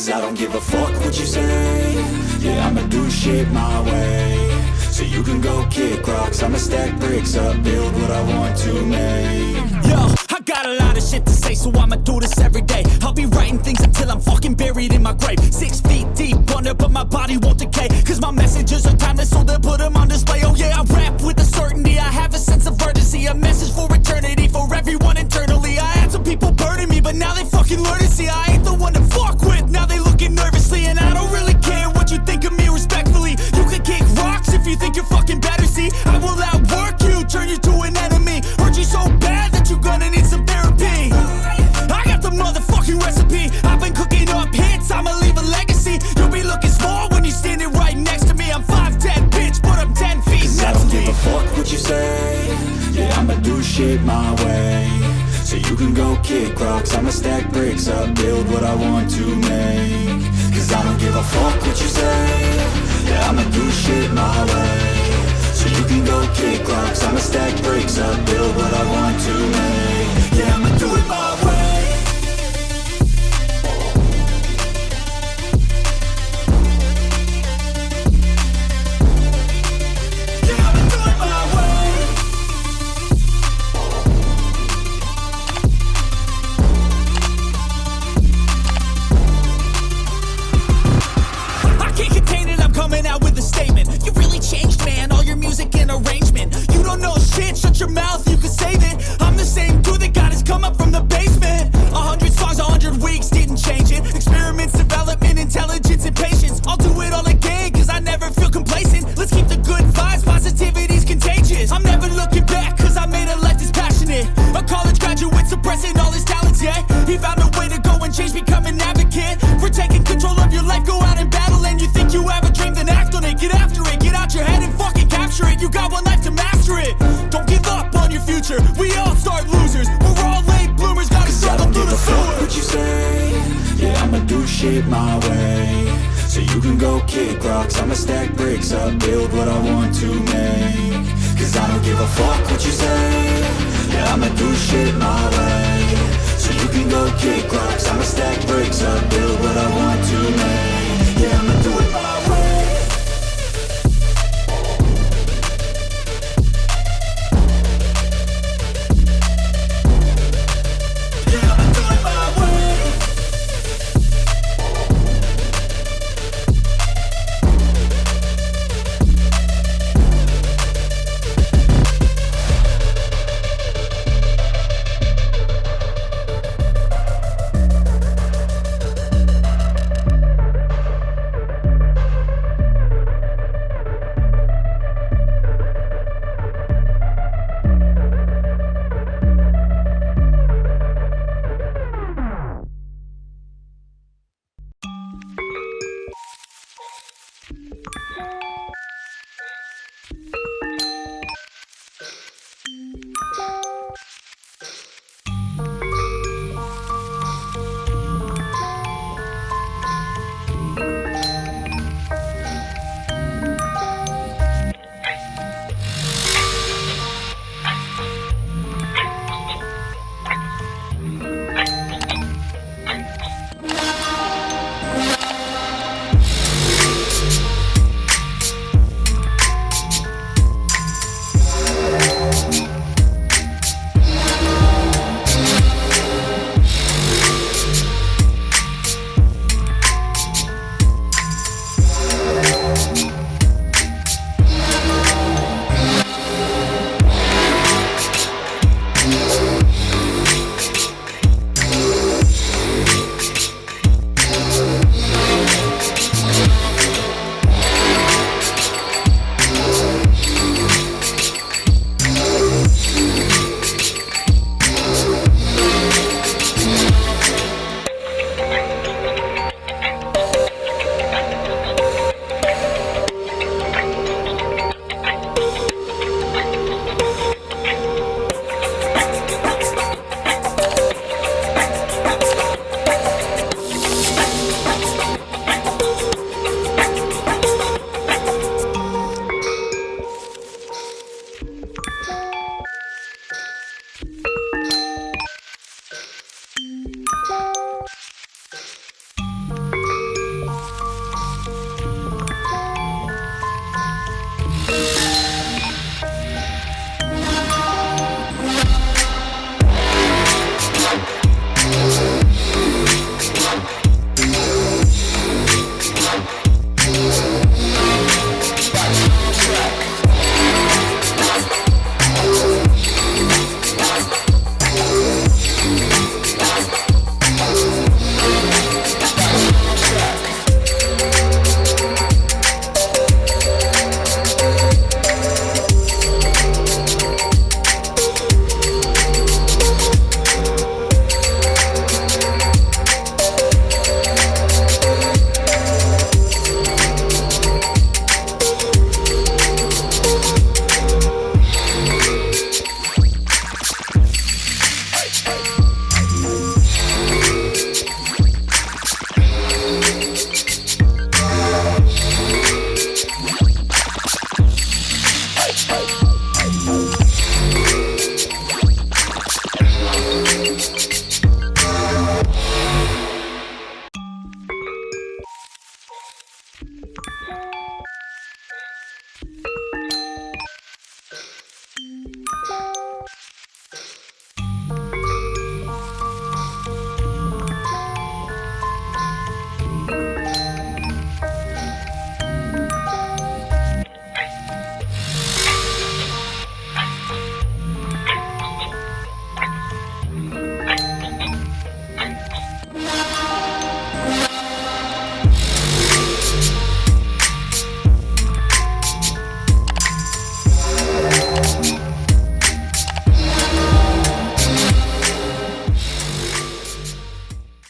Cause I don't give a fuck what you say. Yeah, I'ma do shit my way. So you can go kick rocks, I'ma stack bricks up, build what I want to make. Yo, I got a lot of shit to say, so I'ma do this every day. I'll be writing things until I'm fucking buried in my grave. 6 feet deep under, but my body won't decay. Cause my messages are timeless, so they'll put them on display. Oh yeah, I rap with a certainty, I have a sense of urgency. A message for eternity, for everyone internally. I had some people burning me, but now they fucking learn to see I ain't the one to fuck with, now they looking nervously. And I don't really care what you think of me, respectfully. You can kick rocks if you think you're fucking better, see. I will outwork you, turn you to an enemy. Hurt you so bad that you're gonna need some therapy. I got the motherfucking recipe, I've been cooking up hits, I'ma leave a legacy. You'll be looking small when you're standing right next to me. I'm 5'10", bitch, but I'm 10 feet Cause next I don't to give me. a fuck what you say. Yeah, I'ma do shit my way. So you can go kick rocks, I'ma stack bricks up, build what I want to make. Cause I don't give a fuck what you say. Yeah, I'ma do shit my way. So you can go kick rocks, I'ma stack bricks up, build what I want to make. Yeah, I'ma do it my way. Yeah, I'ma do it my way. I can't contain it, I'm coming out with a statement. You really changed, man, all your music and arrangement. You don't know shit, shut your mouth, you can save it. I'm the same dude that got his come up from the basement. 100 songs, 100 weeks, didn't change it. Experiments, development, intelligence, and patience. I'll do it all again, cause I never feel complacent. Let's keep the good vibes, positivity's contagious. I'm never looking back, cause I made a life that's passionate. A college graduate suppressing all his talents, yeah. He found a way to go and change, become an advocate. For taking control of your life, go out and battle. And you think you have a dream, then act on it. Get after it, get out your head and fucking capture it. You got one life to master it. Don't give up on your future, we all start losers. We're all late bloomers, gotta Cause I struggle don't through give the a fuck sewer. what you say. Yeah, I'ma do shit my way. So you can go kick rocks, I'ma stack bricks up, build what I want to make. Cause I don't give a fuck what you say. Yeah, I'ma do shit my way. So you can go kick rocks, I'ma stack bricks up, build what I want to make. Yeah, I'ma do it my way.